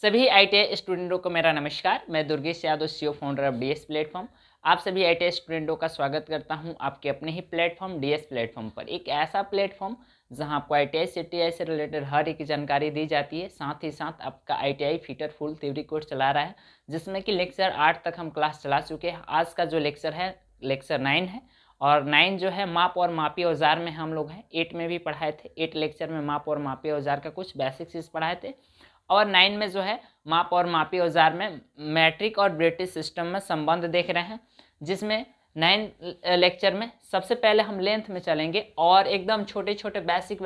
सभी आईटीआई स्टूडेंटों को मेरा नमस्कार। मैं Durgesh Yadav, CEO founder of DS platform. आप सभी आईटीआई स्टूडेंटों का स्वागत करता हूं आपके अपने ही प्लेटफॉर्म डीएस प्लेटफॉर्म पर। एक ऐसा प्लेटफॉर्म जहां आपको आईटीआई सीटीआई से रिलेटेड हर एक जानकारी दी जाती है। साथ ही साथ आपका ITI fitter full theory course चला रहा है, जिसमें कि लेक्चर 8 तक हम क्लास चला चुके हैं। आज का जो लेक्चर है लेक्चर 9 है, और 9 जो है माप और मापी औजार में हम लोग हैं। 8 में भी पढ़ाए थे, 8 लेक्चर में माप और मापी औजार का कुछ बेसिक चीज़ पढ़ाए थे, और 9 में जो है माप और मापी औजार में मैट्रिक और ब्रिटिश सिस्टम में संबंध देख रहे हैं, जिसमें 9 लेक्चर में सबसे पहले हम लेंथ में चलेंगे और एकदम छोटे छोटे बेसिक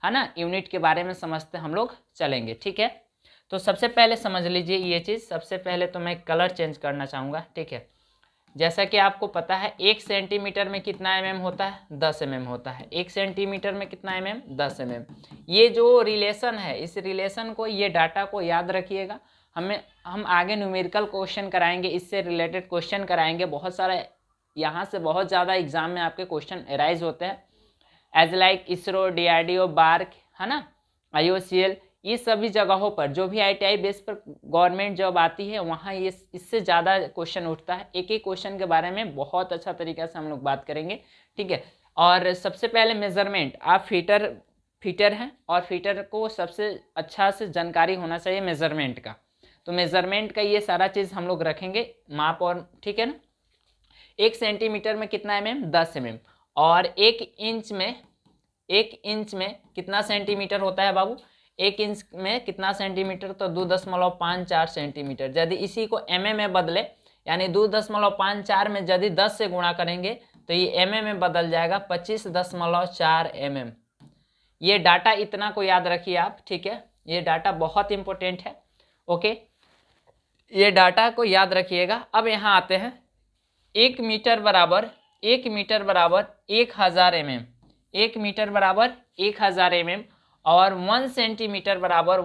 है ना यूनिट के बारे में समझते हम लोग चलेंगे। ठीक है, तो सबसे पहले समझ लीजिए ये चीज़। सबसे पहले तो मैं कलर चेंज करना चाहूँगा। ठीक है, जैसा कि आपको पता है 1 सेंटीमीटर में कितना mm होता है, 10 mm होता है। 1 सेंटीमीटर में कितना mm, 10 mm। ये जो रिलेशन है, इस रिलेशन को, ये डाटा को याद रखिएगा। हम आगे न्यूमेरिकल क्वेश्चन कराएंगे, इससे रिलेटेड क्वेश्चन कराएंगे। बहुत सारे यहाँ से बहुत ज़्यादा एग्जाम में आपके क्वेश्चन अराइज होते हैं, as like ISRO, DRDO, BARC, है ना, IOCL। ये सभी जगहों पर जो भी आईटीआई बेस पर गवर्नमेंट जॉब आती है, वहाँ ये इससे ज़्यादा क्वेश्चन उठता है। एक एक क्वेश्चन के बारे में बहुत अच्छा तरीक़ा से हम लोग बात करेंगे। ठीक है, और सबसे पहले मेज़रमेंट। आप फीटर हैं और फीटर को सबसे अच्छा से जानकारी होना चाहिए मेज़रमेंट का। तो मेज़रमेंट का ये सारा चीज़ हम लोग रखेंगे, माप और, ठीक है ना। 1 सेंटीमीटर में कितना mm, 10 mm। और 1 इंच में कितना सेंटीमीटर होता है बाबू? 1 इंच में कितना सेंटीमीटर? तो 2.54 सेंटीमीटर। यदि इसी को mm में बदले, यानी 2.54 में यदि 10 से गुणा करेंगे तो ये mm में बदल जाएगा 25.4 mm। ये डाटा इतना को याद रखिए आप। ठीक है, ये डाटा बहुत इंपॉर्टेंट है। ओके, ये डाटा को याद रखिएगा। अब यहाँ आते हैं। 1 मीटर बराबर 1000 mm, 1 मीटर बराबर 1000 mm, और 1 सेंटीमीटर बराबर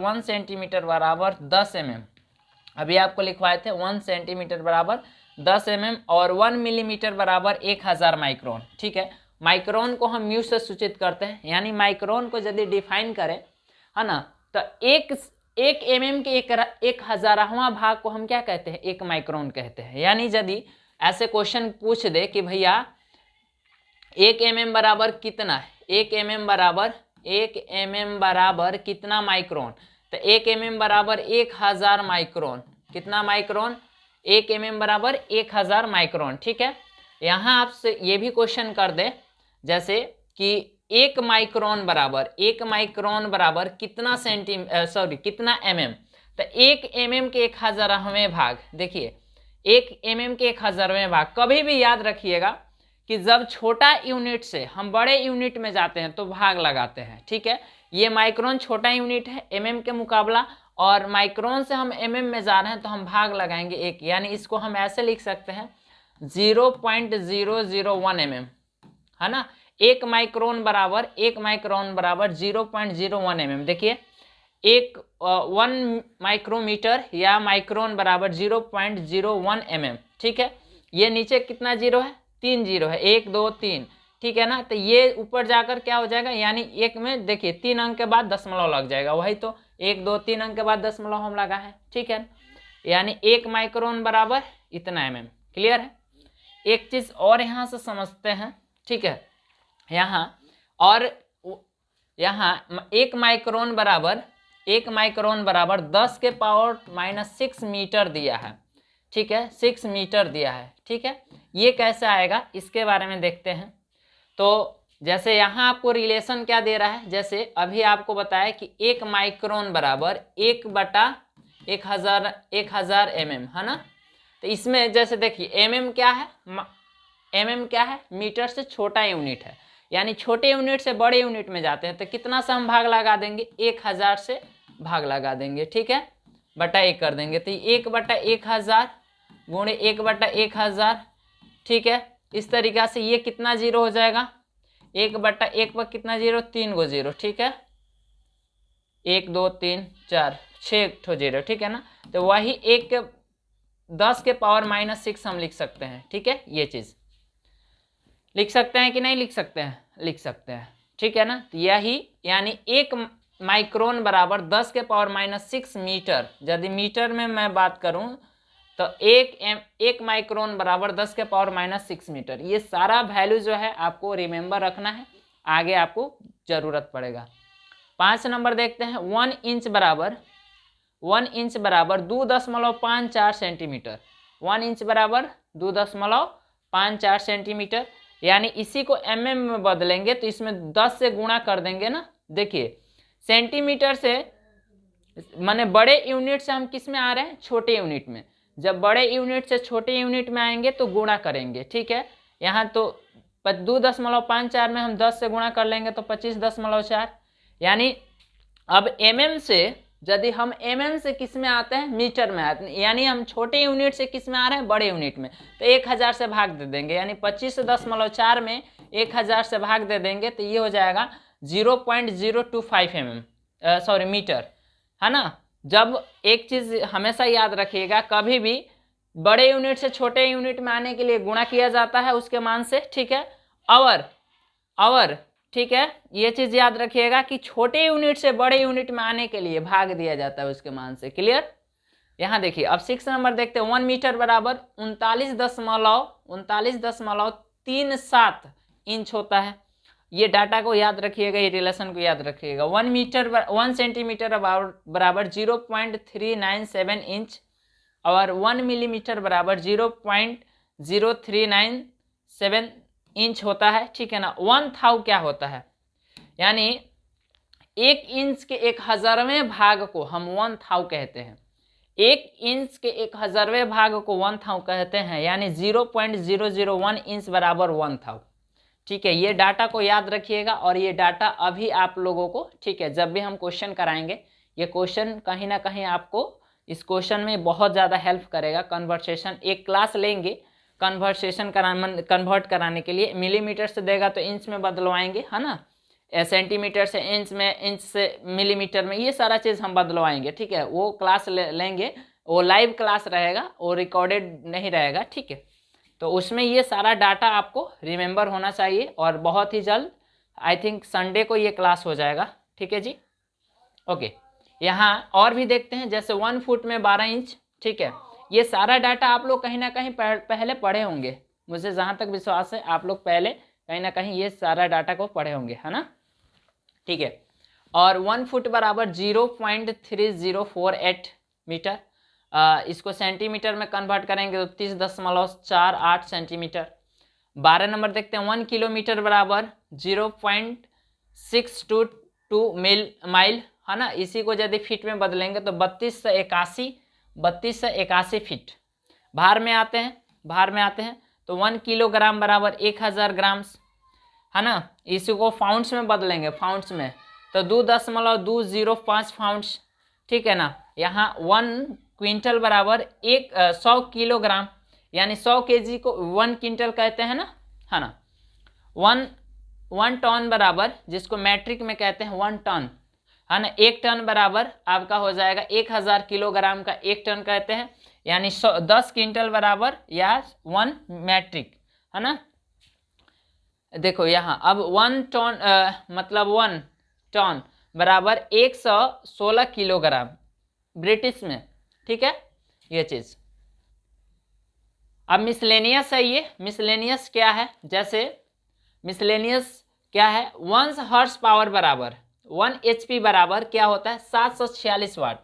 10 mm। अभी आपको लिखवाए थे 1 सेंटीमीटर बराबर 10 mm, और 1 मिलीमीटर बराबर 1000 माइक्रोन। ठीक है, माइक्रोन को हम म्यू से सूचित करते हैं, यानी माइक्रोन को यदि डिफाइन करें, है ना, तो एक mm के 1000वां भाग को हम क्या कहते हैं? 1 माइक्रोन कहते हैं। यानी यदि ऐसे क्वेश्चन पूछ दे कि भैया 1 mm बराबर कितना है, 1 mm बराबर कितना माइक्रोन, तो 1 mm बराबर 1000 माइक्रोन। कितना माइक्रोन? 1 mm बराबर 1000 माइक्रोन। ठीक है, यहाँ आपसे ये भी क्वेश्चन कर दे, जैसे कि 1 माइक्रोन बराबर कितना कितना mm, तो 1 mm के 1000वें भाग, देखिए 1 mm के 1000वें भाग। कभी भी याद रखिएगा कि जब छोटा यूनिट से हम बड़े यूनिट में जाते हैं तो भाग लगाते हैं। ठीक है, ये माइक्रोन छोटा यूनिट है mm के मुकाबला, और माइक्रोन से हम mm में जा रहे हैं तो हम भाग लगाएंगे 1। यानी इसको हम ऐसे लिख सकते हैं 0.001 mm, है ना। 1 माइक्रोन बराबर 0.01 mm। देखिए 1 माइक्रोमीटर या माइक्रोन बराबर 0.01 mm। ठीक है, ये नीचे कितना जीरो है? 3 जीरो है, 1 2 3। ठीक है ना, तो ये ऊपर जाकर क्या हो जाएगा, यानी 1 में देखिए 3 अंक के बाद दशमलव लग जाएगा। वही तो 1 2 3 अंक के बाद दशमलव हम लगा है। ठीक है, यानी 1 माइक्रोन बराबर इतना mm। क्लियर है। एक चीज और यहाँ से समझते हैं। ठीक है, यहाँ 1 माइक्रोन बराबर 10 के पावर -6 मीटर दिया है। ठीक है, 6 मीटर दिया है। ठीक है, ये कैसे आएगा इसके बारे में देखते हैं। तो जैसे यहाँ आपको रिलेशन क्या दे रहा है, जैसे अभी आपको बताया कि 1 माइक्रोन बराबर 1/1000 mm, है ना। तो इसमें जैसे देखिए mm क्या है? मीटर से छोटा यूनिट है, यानी छोटे यूनिट से बड़े यूनिट में जाते हैं तो कितना से हम भाग लगा देंगे? 1000 से भाग लगा देंगे। ठीक है, बटा 1 कर देंगे, तो 1/1000 गुणे 1/1000। ठीक है, इस तरीक़ा से ये कितना जीरो हो जाएगा? 1/1 पर कितना जीरो? 3 गो जीरो। ठीक है, 1 2 3 4 6 ठो जीरो। ठीक है ना, तो वही 10 के पावर -6 हम लिख सकते हैं। ठीक है, ये चीज़ लिख सकते हैं कि नहीं लिख सकते हैं? लिख सकते हैं। ठीक है ना, यही यानी 1 माइक्रोन बराबर 10⁻⁻6 मीटर। यदि मीटर में मैं बात करूं तो एक माइक्रोन बराबर 10⁻⁻6 मीटर। ये सारा वैल्यू जो है आपको रिमेंबर रखना है, आगे आपको जरूरत पड़ेगा। 5 नंबर देखते हैं। 1 इंच बराबर 2.54 सेंटीमीटर। 1 इंच बराबर 2.54 सेंटीमीटर, यानी इसी को mm में बदलेंगे तो इसमें 10 से गुणा कर देंगे ना। देखिए सेंटीमीटर से माने बड़े यूनिट से हम किस में आ रहे हैं, छोटे यूनिट में। जब बड़े यूनिट से छोटे यूनिट में आएंगे तो गुणा करेंगे, ठीक है। यहाँ तो 2.54 में हम 10 से गुणा कर लेंगे तो 25.4, यानी अब mm से यदि हम mm से किस में आते हैं, मीटर में आते हैं, यानी हम छोटे यूनिट से किस में आ रहे हैं, बड़े यूनिट में, तो 1000 से भाग दे देंगे, यानी 25.4 में 1000 से भाग दे देंगे तो ये हो जाएगा 0.025 मीटर, है ना। जब एक चीज हमेशा याद रखिएगा, कभी भी बड़े यूनिट से छोटे यूनिट में आने के लिए गुणा किया जाता है उसके मान से, ठीक है। आवर ठीक है, ये चीज याद रखिएगा कि छोटे यूनिट से बड़े यूनिट में आने के लिए भाग दिया जाता है उसके मान से। क्लियर। यहाँ देखिए अब 6 नंबर देखते हैं। 1 मीटर बराबर 39.37 इंच होता है। ये डाटा को याद रखिएगा, ये रिलेशन को याद रखिएगा। 1 सेंटीमीटर बराबर 0.397 इंच और 1 मिलीमीटर बराबर 0.0397 इंच होता है, ठीक है ना। 1 थाउ क्या होता है, यानी 1 इंच के 1000वें भाग को हम 1 थाउ कहते हैं। 1 इंच के 1000वें भाग को 1 थाउ कहते हैं, यानी 0.001 इंच बराबर 1 थाउ, ठीक है। ये डाटा को याद रखिएगा और ये डाटा अभी आप लोगों को, ठीक है, जब भी हम क्वेश्चन कराएंगे ये क्वेश्चन कहीं ना कहीं आपको इस क्वेश्चन में बहुत ज़्यादा हेल्प करेगा। कन्वर्सेशन एक क्लास लेंगे कन्वर्सेशन कन्वर्ट कराने के लिए, मिलीमीटर से देगा तो इंच में बदलवाएंगे, है ना। सेंटीमीटर से इंच में, इंच से मिलीमीटर में, ये सारा चीज़ हम बदलवाएंगे, ठीक है। वो क्लास लेंगे, वो लाइव क्लास रहेगा, वो रिकॉर्डेड नहीं रहेगा, ठीक है। तो उसमें ये सारा डाटा आपको रिमेंबर होना चाहिए और बहुत ही जल्द, आई थिंक संडे को ये क्लास हो जाएगा, ठीक है जी। ओके, यहाँ और भी देखते हैं, जैसे 1 फुट में 12 इंच, ठीक है। ये सारा डाटा आप लोग कहीं ना कहीं पहले पढ़े होंगे, मुझे जहाँ तक विश्वास है आप लोग पहले कहीं ना कहीं ये सारा डाटा को पढ़े होंगे, है ना, ठीक है। और 1 फुट बराबर 0.3048 मीटर। इसको सेंटीमीटर में कन्वर्ट करेंगे तो 30.48 सेंटीमीटर। 12 नंबर देखते हैं। 1 किलोमीटर बराबर 0.622 माइल, है ना। इसी को यदि फीट में बदलेंगे तो 3281 फीट। भार में आते हैं तो 1 किलोग्राम बराबर 1000 ग्राम्स, है ना। इसी को पाउंड्स में बदलेंगे, पाउंड्स में तो 2.205 पाउंड्स, ठीक है ना। यहाँ 1 क्विंटल बराबर 100 किलोग्राम, यानी 100 केजी को 1 क्विंटल कहते हैं ना, है ना। 1 टन बराबर, जिसको मैट्रिक में कहते हैं 1 टन, है ना। 1 टन बराबर आपका हो जाएगा 1000 किलोग्राम का 1 टन कहते हैं, यानी 10 क्विंटल बराबर या 1 मैट्रिक, है ना। देखो यहाँ अब 1 टन मतलब 1 टन बराबर 116 किलोग्राम ब्रिटिश में, ठीक है ये चीज। अब मिसलेनियस है, ये मिसलेनियस क्या है, जैसे मिसलेनियस क्या है, 1 हॉर्स पावर बराबर 1 HP बराबर क्या होता है 746 वाट।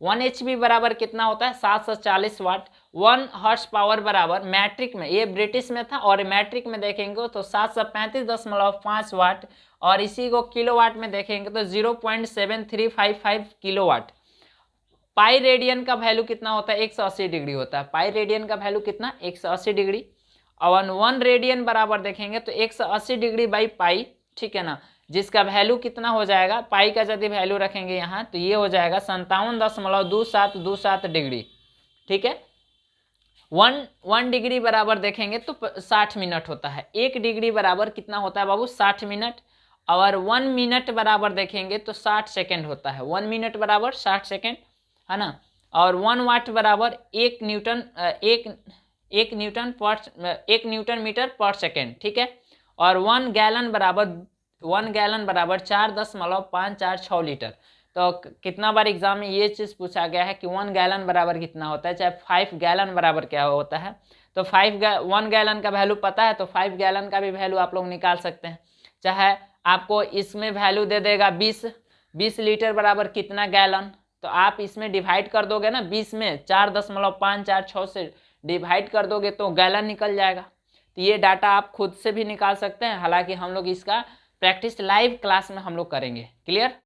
1 HP बराबर कितना होता है 740 वाट। 1 हॉर्स पावर बराबर मैट्रिक में, ये ब्रिटिश में था और मैट्रिक में देखेंगे तो 735.5 वाट, और इसी को किलोवाट में देखेंगे तो 0.7355 किलोवाट। पाई रेडियन का वैल्यू कितना होता है 180 डिग्री होता है। पाई रेडियन का वैल्यू कितना 180 डिग्री, और 1 रेडियन बराबर देखेंगे तो 180 डिग्री बाई पाई, ठीक है ना, जिसका वैल्यू कितना हो जाएगा, पाई का यदि वैल्यू रखेंगे यहाँ तो ये हो जाएगा 57.2727 डिग्री, ठीक है। 1 डिग्री बराबर देखेंगे तो 60 मिनट होता है। 1 डिग्री बराबर कितना होता है बाबू 60 मिनट, और 1 मिनट बराबर देखेंगे तो 60 सेकेंड होता है। 1 मिनट बराबर 60 सेकेंड, है ना। और 1 वाट बराबर 1 न्यूटन मीटर पर सेकेंड, ठीक है। और 1 गैलन बराबर 1 गैलन बराबर 4.546 लीटर। तो कितना बार एग्जाम में ये चीज़ पूछा गया है कि 1 गैलन बराबर कितना होता है, चाहे 5 गैलन बराबर क्या होता है। तो 1 गैलन का वैल्यू पता है तो 5 गैलन का भी वैल्यू आप लोग निकाल सकते हैं। चाहे आपको इसमें वैल्यू दे देगा 20 लीटर बराबर कितना गैलन, तो आप इसमें डिवाइड कर दोगे ना, 20 में 4.546 से डिवाइड कर दोगे तो गैलन निकल जाएगा। तो ये डाटा आप खुद से भी निकाल सकते हैं, हालांकि हम लोग इसका प्रैक्टिस लाइव क्लास में हम लोग करेंगे। क्लियर।